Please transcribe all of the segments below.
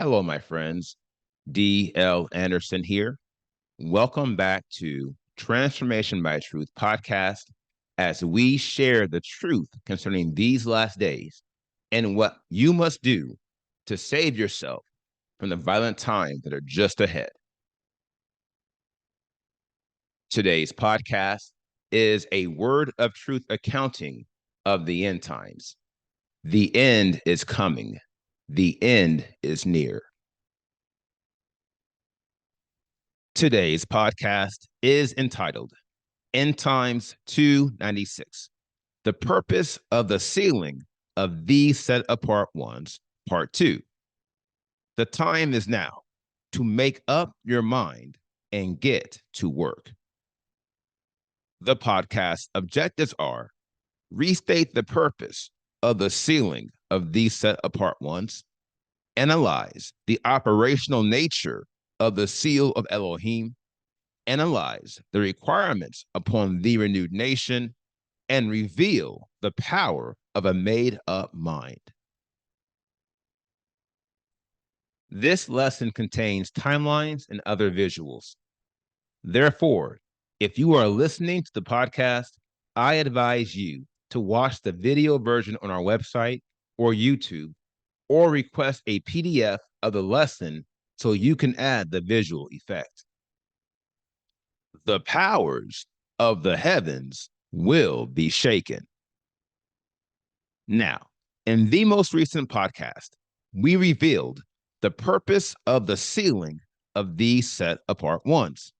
Hello, my friends. D.L. Anderson here. Welcome back to Transformation by Truth podcast as we share the truth concerning these last days and what you must do to save yourself from the violent times that are just ahead. Today's podcast is a word of truth accounting of the end times. The end is coming. The end is near. Today's podcast is entitled End Times 296, The Purpose of the Sealing of These Set Apart Ones, Part 2. The time is now to make up your mind and get to work. The podcast objectives are restate the purpose of the sealing of these set apart ones, analyze the operational nature of the seal of Elohim, analyze the requirements upon the renewed nation, and reveal the power of a made-up mind. This lesson contains timelines and other visuals. Therefore, if you are listening to the podcast, I advise you to watch the video version on our website or YouTube, or request a PDF of the lesson so you can add the visual effect. The powers of the heavens will be shaken. Now, in the most recent podcast, we revealed the purpose of the sealing of these set apart ones.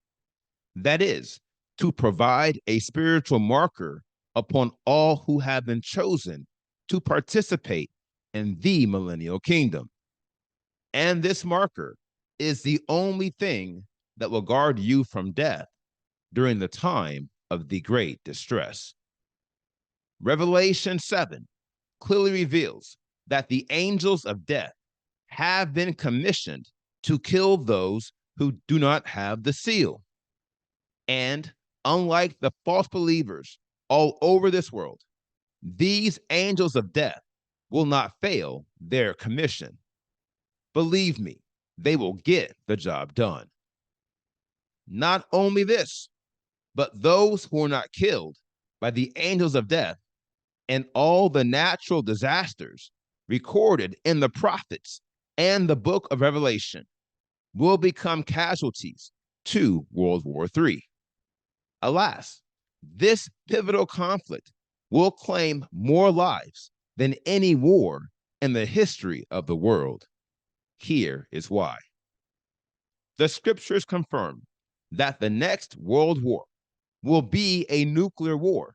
That is, to provide a spiritual marker upon all who have been chosen to participate in the millennial kingdom. And this marker is the only thing that will guard you from death during the time of the great distress. Revelation 7 clearly reveals that the angels of death have been commissioned to kill those who do not have the seal. And unlike the false believers all over this world, these angels of death will not fail their commission. Believe me, they will get the job done. Not only this, but those who are not killed by the angels of death and all the natural disasters recorded in the prophets and the book of Revelation will become casualties to World War III. Alas, this pivotal conflict will claim more lives than any war in the history of the world. Here is why. The scriptures confirm that the next world war will be a nuclear war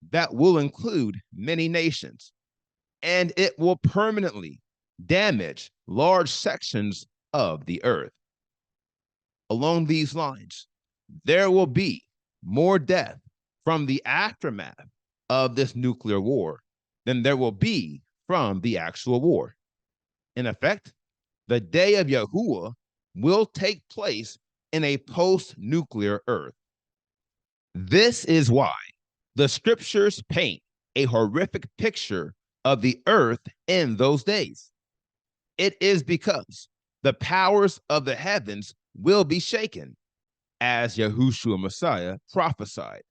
that will include many nations, and it will permanently damage large sections of the earth. Along these lines, there will be more death from the aftermath of this nuclear war than there will be from the actual war. In effect, the day of Yahuwah will take place in a post-nuclear earth. This is why the scriptures paint a horrific picture of the earth in those days. It is because the powers of the heavens will be shaken, as Yahushua Messiah prophesied.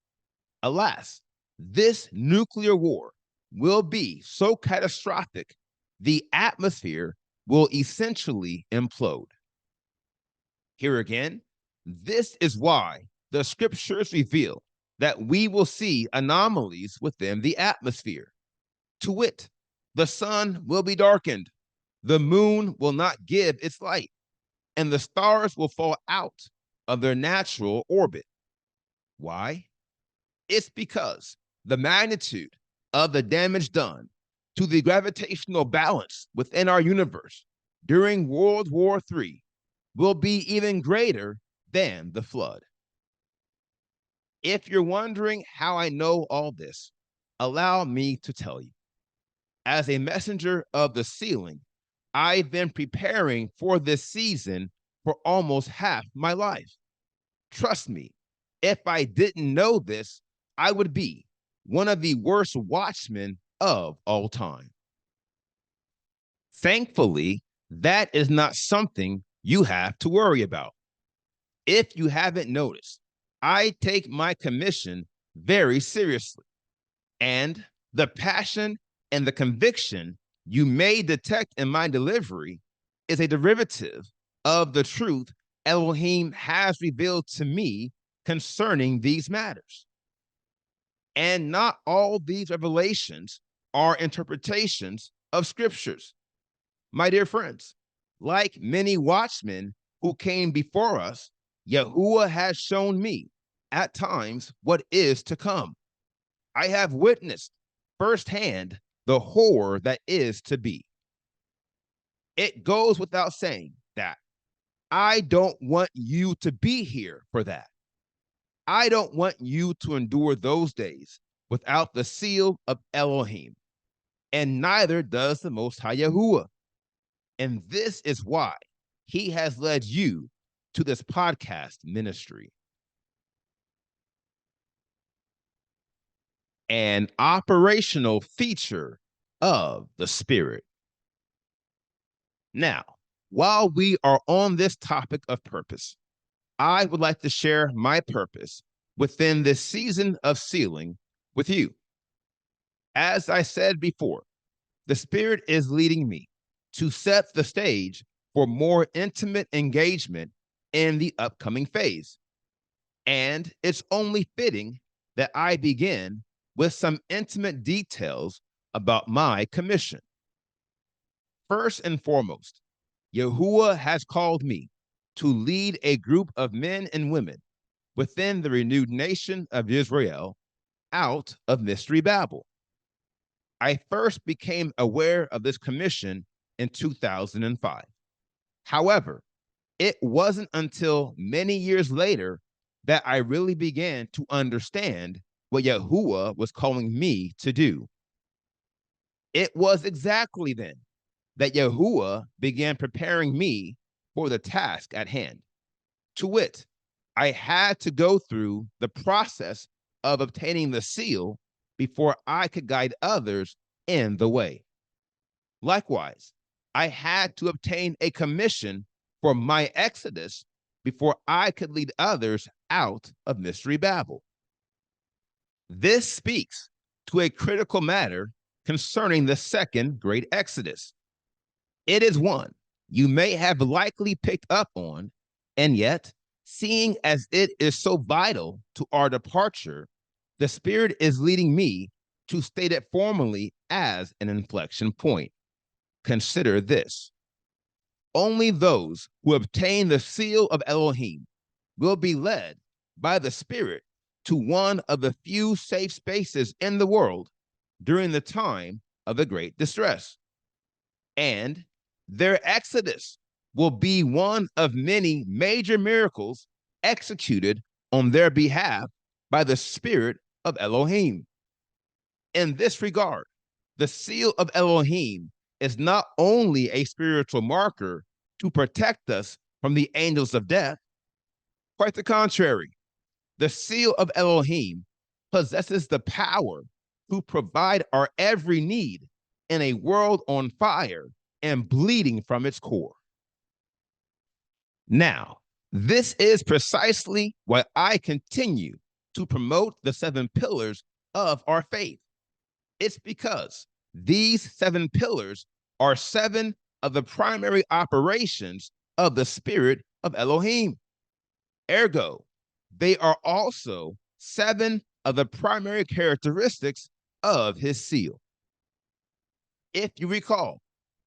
Alas, this nuclear war will be so catastrophic, the atmosphere will essentially implode. Here again, this is why the scriptures reveal that we will see anomalies within the atmosphere. To wit, the sun will be darkened, the moon will not give its light, and the stars will fall out of their natural orbit. Why? It's because the magnitude of the damage done to the gravitational balance within our universe during World War III will be even greater than the flood. If you're wondering how I know all this, allow me to tell you. As a messenger of the sealing, I've been preparing for this season for almost half my life. Trust me, if I didn't know this, I would be one of the worst watchmen of all time. Thankfully, That is not something you have to worry about. If you haven't noticed, I take my commission very seriously, and the passion and the conviction you may detect in my delivery is a derivative of the truth Elohim has revealed to me concerning these matters. And not all these revelations are interpretations of scriptures. My dear friends, like many watchmen who came before us, Yahuwah has shown me at times what is to come. I have witnessed firsthand the horror that is to be. It goes without saying that I don't want you to be here for that. I don't want you to endure those days without the seal of Elohim, and neither does the Most High Yahuwah. And this is why he has led you to this podcast ministry. An operational feature of the Spirit. Now, while we are on this topic of purpose, I would like to share my purpose within this season of sealing with you. As I said before, the Spirit is leading me to set the stage for more intimate engagement in the upcoming phase. And it's only fitting that I begin with some intimate details about my commission. First and foremost, Yahuwah has called me to lead a group of men and women within the renewed nation of Israel out of Mystery Babel. I first became aware of this commission in 2005. However, it wasn't until many years later that I really began to understand what Yahuwah was calling me to do. It was exactly then that Yahuwah began preparing me for the task at hand. To wit, I had to go through the process of obtaining the seal before I could guide others in the way. Likewise, I had to obtain a commission for my exodus before I could lead others out of Mystery Babel. This speaks to a critical matter concerning the second great exodus. It is one you may have likely picked up on, and yet, seeing as it is so vital to our departure, the Spirit is leading me to state it formally as an inflection point. Consider this. Only those who obtain the seal of Elohim will be led by the Spirit to one of the few safe spaces in the world during the time of the great distress. And their exodus will be one of many major miracles executed on their behalf by the Spirit of Elohim. In this regard, the seal of Elohim is not only a spiritual marker to protect us from the angels of death, quite the contrary. The seal of Elohim possesses the power to provide our every need in a world on fire and bleeding from its core. Now, this is precisely why I continue to promote the 7 pillars of our faith. It's because these 7 pillars are 7 of the primary operations of the Spirit of Elohim. Ergo, they are also 7 of the primary characteristics of his seal. If you recall,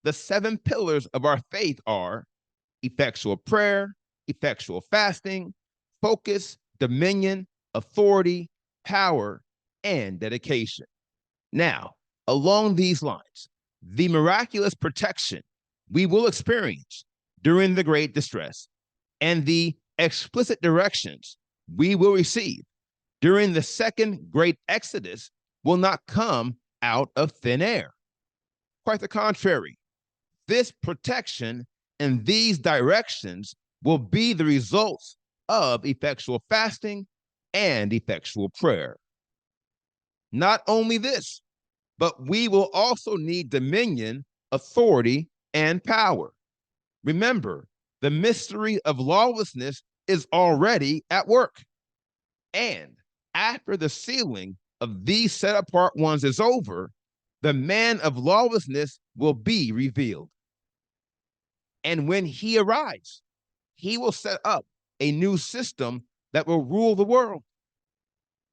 the 7 pillars of our faith are effectual prayer, effectual fasting, focus, dominion, authority, power, and dedication. Now, along these lines, the miraculous protection we will experience during the great distress and the explicit directions we will receive during the second great exodus will not come out of thin air. Quite the contrary, this protection and these directions will be the results of effectual fasting and effectual prayer. Not only this, but we will also need dominion, authority, and power. Remember, the mystery of lawlessness is already at work. And after the sealing of these set apart ones is over, the man of lawlessness will be revealed. And when he arrives, he will set up a new system that will rule the world.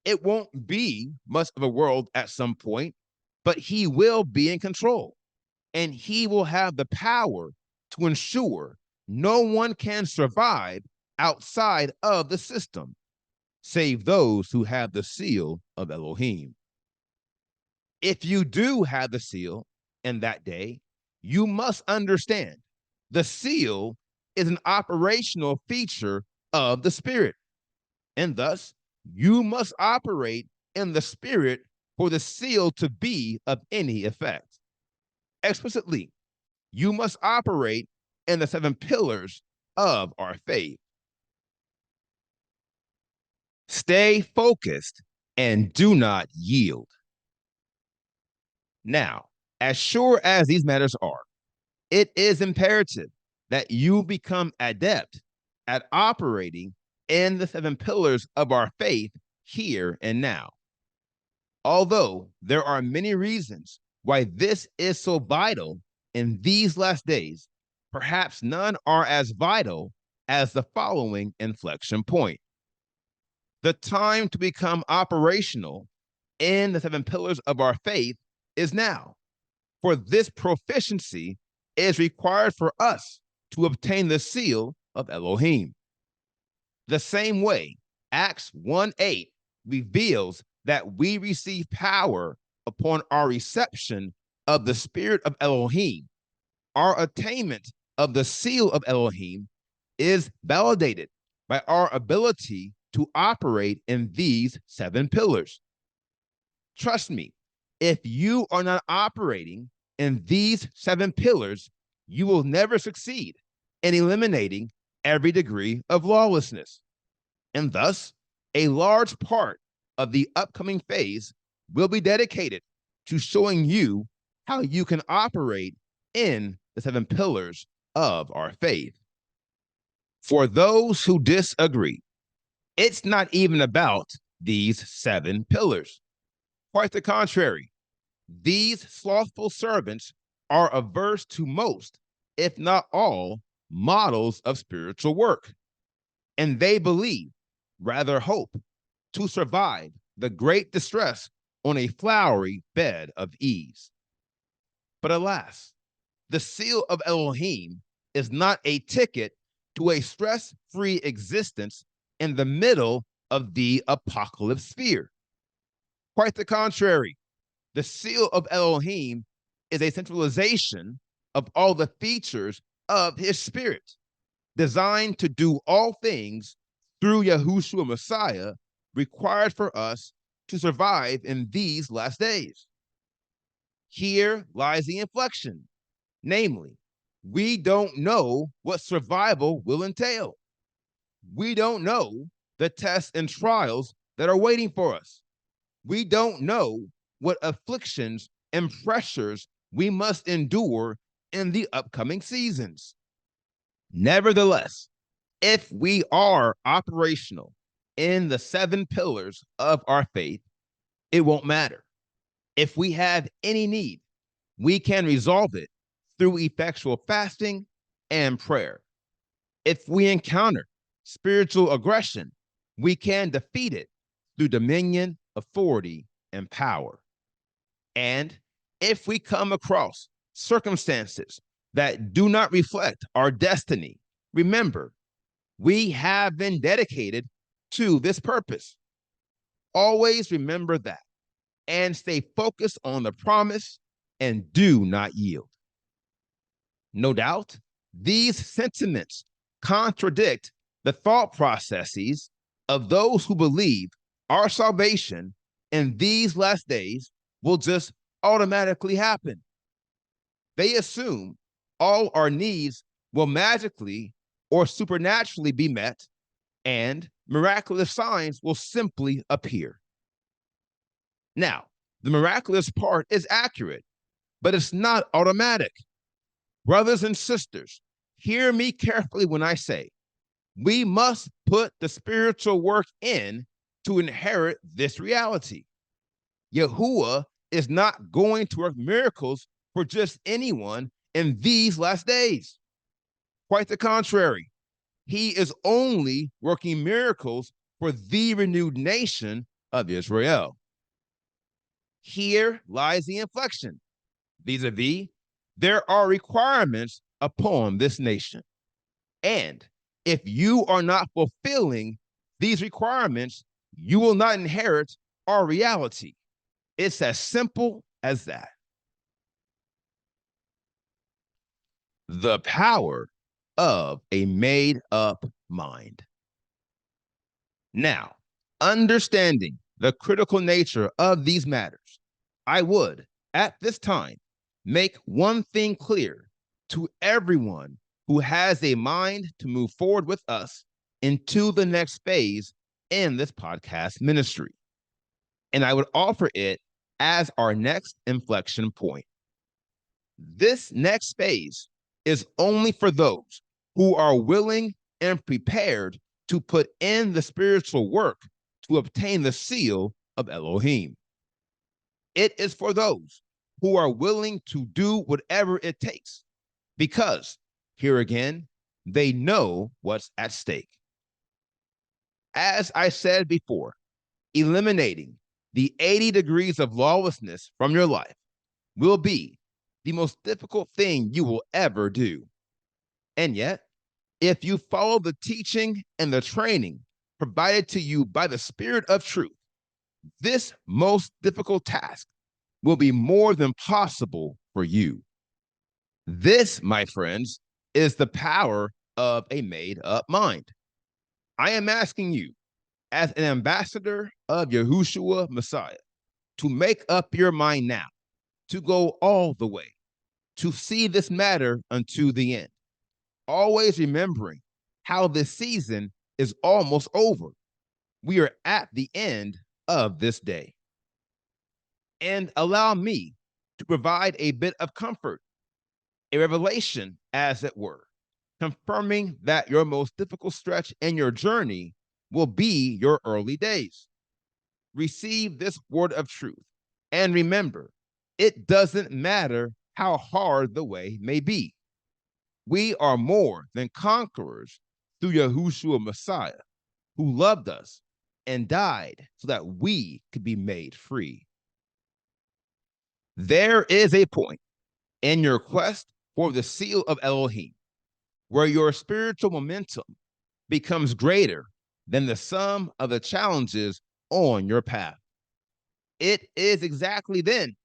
It won't be much of a world at some point, but he will be in control, and he will have the power to ensure no one can survive outside of the system, save those who have the seal of Elohim. If you do have the seal in that day, you must understand the seal is an operational feature of the Spirit, and thus you must operate in the Spirit for the seal to be of any effect. Explicitly, you must operate in the 7 pillars of our faith. Stay focused and do not yield. Now, as sure as these matters are, it is imperative that you become adept at operating in the 7 pillars of our faith here and now. Although there are many reasons why this is so vital in these last days, perhaps none are as vital as the following inflection point. The time to become operational in the 7 pillars of our faith is now. For this proficiency is required for us to obtain the seal of Elohim. The same way, Acts 1:8 reveals that we receive power upon our reception of the Spirit of Elohim. Our attainment of the seal of Elohim is validated by our ability to operate in these 7 pillars. Trust me, if you are not operating in these 7 pillars, you will never succeed in eliminating every degree of lawlessness. And thus, a large part of the upcoming phase will be dedicated to showing you how you can operate in the 7 pillars of our faith. For those who disagree, it's not even about these 7 pillars. Quite the contrary, these slothful servants are averse to most, if not all, models of spiritual work. And they believe, rather hope, to survive the great distress on a flowery bed of ease. But alas, the seal of Elohim is not a ticket to a stress-free existence in the middle of the apocalypse sphere. Quite the contrary, the seal of Elohim is a centralization of all the features of his spirit, designed to do all things through Yahushua Messiah, required for us to survive in these last days. Here lies the inflection, namely, we don't know what survival will entail. We don't know the tests and trials that are waiting for us. We don't know what afflictions and pressures we must endure in the upcoming seasons. Nevertheless, if we are operational in the 7 pillars of our faith, it won't matter. If we have any need, we can resolve it through effectual fasting and prayer. If we encounter spiritual aggression, we can defeat it through dominion, authority, and power. And if we come across circumstances that do not reflect our destiny, remember, we have been dedicated to this purpose. Always remember that and stay focused on the promise and do not yield. No doubt, these sentiments contradict the thought processes of those who believe our salvation in these last days will just automatically happen. They assume all our needs will magically or supernaturally be met, and miraculous signs will simply appear. Now, the miraculous part is accurate, but it's not automatic. Brothers and sisters, Hear me carefully when I say we must put the spiritual work in to inherit this reality. Yahuwah is not going to work miracles for just anyone in these last days. Quite the contrary. He is only working miracles for the renewed nation of Israel. Here lies the inflection. Vis-a-vis, there are requirements upon this nation. And if you are not fulfilling these requirements, you will not inherit our reality. It's as simple as that. The power of a made up mind. Now, understanding the critical nature of these matters, I would, at this time, make one thing clear to everyone who has a mind to move forward with us into the next phase in this podcast ministry. And I would offer it as our next inflection point. This next phase is only for those who are willing and prepared to put in the spiritual work to obtain the seal of Elohim. It is for those who are willing to do whatever it takes, because, here again, they know what's at stake. As I said before, eliminating the 80 degrees of lawlessness from your life will be the most difficult thing you will ever do. And yet, if you follow the teaching and the training provided to you by the Spirit of truth, this most difficult task will be more than possible for you. This, my friends, is the power of a made up mind. I am asking you, as an ambassador of Yahushua Messiah, to make up your mind now, to go all the way, to see this matter unto the end. Always remembering how this season is almost over. We are at the end of this day. And allow me to provide a bit of comfort, a revelation, as it were, confirming that your most difficult stretch in your journey will be your early days. Receive this word of truth. And remember, it doesn't matter how hard the way may be. We are more than conquerors through Yahushua Messiah, who loved us and died so that we could be made free. There is a point in your quest for the seal of Elohim where your spiritual momentum becomes greater than the sum of the challenges on your path. It is exactly then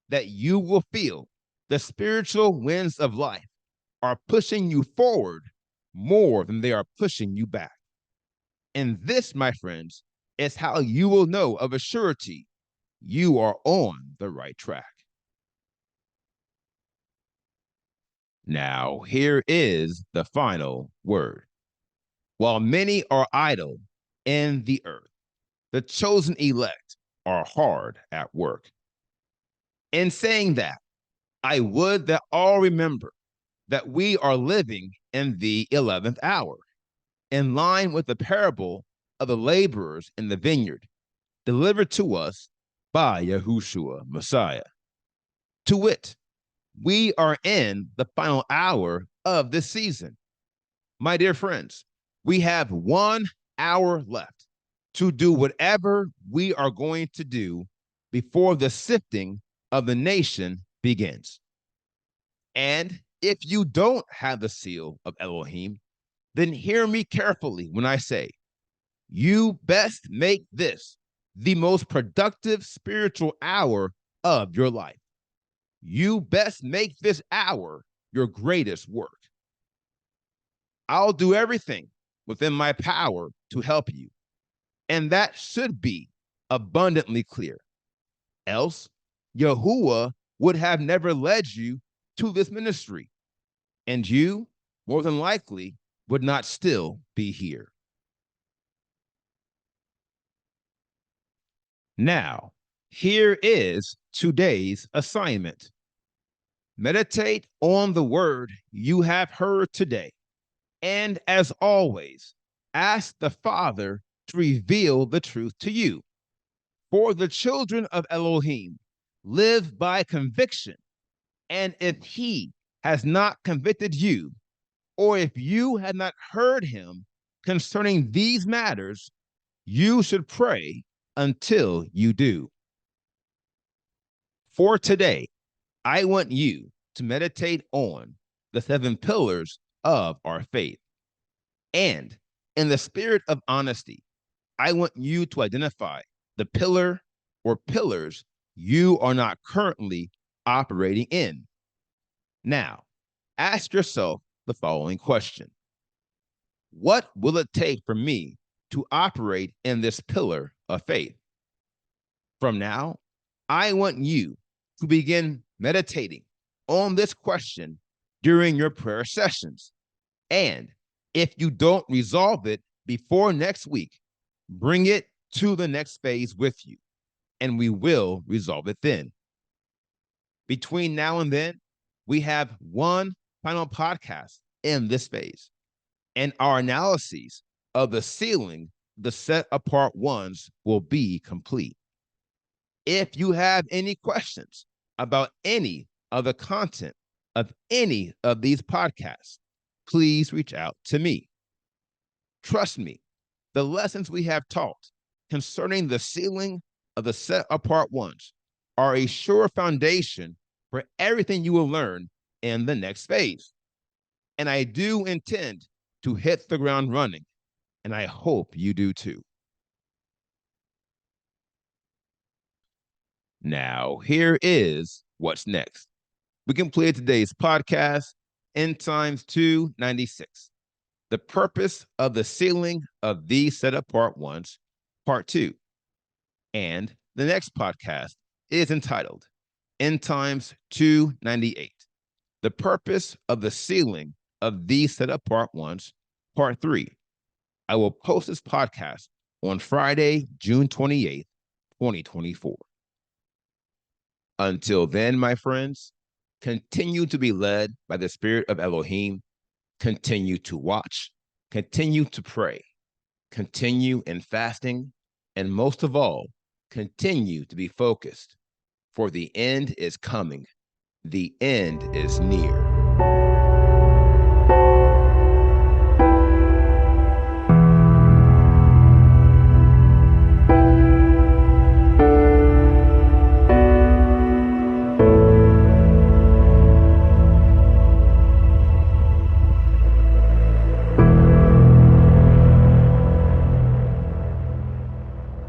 that you will feel the spiritual winds of life are pushing you forward more than they are pushing you back. And this, my friends, is how you will know of a surety you are on the right track. Now, here is the final word. While many are idle in the earth, the chosen elect are hard at work. In saying that, I would that all remember that we are living in the 11th hour, in line with the parable of the laborers in the vineyard, delivered to us by Yahushua Messiah. To wit, we are in the final hour of this season. My dear friends, we have 1 hour left to do whatever we are going to do before the sifting of the nation begins. And if you don't have the seal of Elohim, then hear me carefully when I say, you best make this the most productive spiritual hour of your life. You best make this hour your greatest work. I'll do everything within my power to help you. And that should be abundantly clear. Else, Yahuwah would have never led you to this ministry, and you, more than likely, would not still be here. Now, here is today's assignment. Meditate on the word you have heard today. And as always, ask the Father to reveal the truth to you. For the children of Elohim live by conviction. And if he has not convicted you, or if you had not heard him concerning these matters, you should pray until you do. For today, I want you to meditate on the 7 pillars of our faith. And in the spirit of honesty, I want you to identify the pillar or pillars you are not currently operating in. Now, ask yourself the following question: what will it take for me to operate in this pillar of faith? From now, I want you to begin meditating on this question during your prayer sessions. And if you don't resolve it before next week, bring it to the next phase with you, and we will resolve it then. Between now and then, we have one final podcast in this phase, and our analyses of the sealing, the set apart ones, will be complete. If you have any questions about any of the content of any of these podcasts, please reach out to me. Trust me, the lessons we have taught concerning the sealing of the set apart ones are a sure foundation for everything you will learn in the next phase. And I do intend to hit the ground running, and I hope you do too. Now, here is what's next. We completed today's podcast, End Times 296, the purpose of the sealing of these set apart ones, part 2. And the next podcast is entitled End Times 298, the purpose of the sealing of these set apart ones, part 3. I will post this podcast on Friday, June 28th, 2024. Until then, my friends, continue to be led by the spirit of Elohim. Continue to watch, continue to pray, continue in fasting, and most of all, continue to be focused, for the end is coming. The end is near.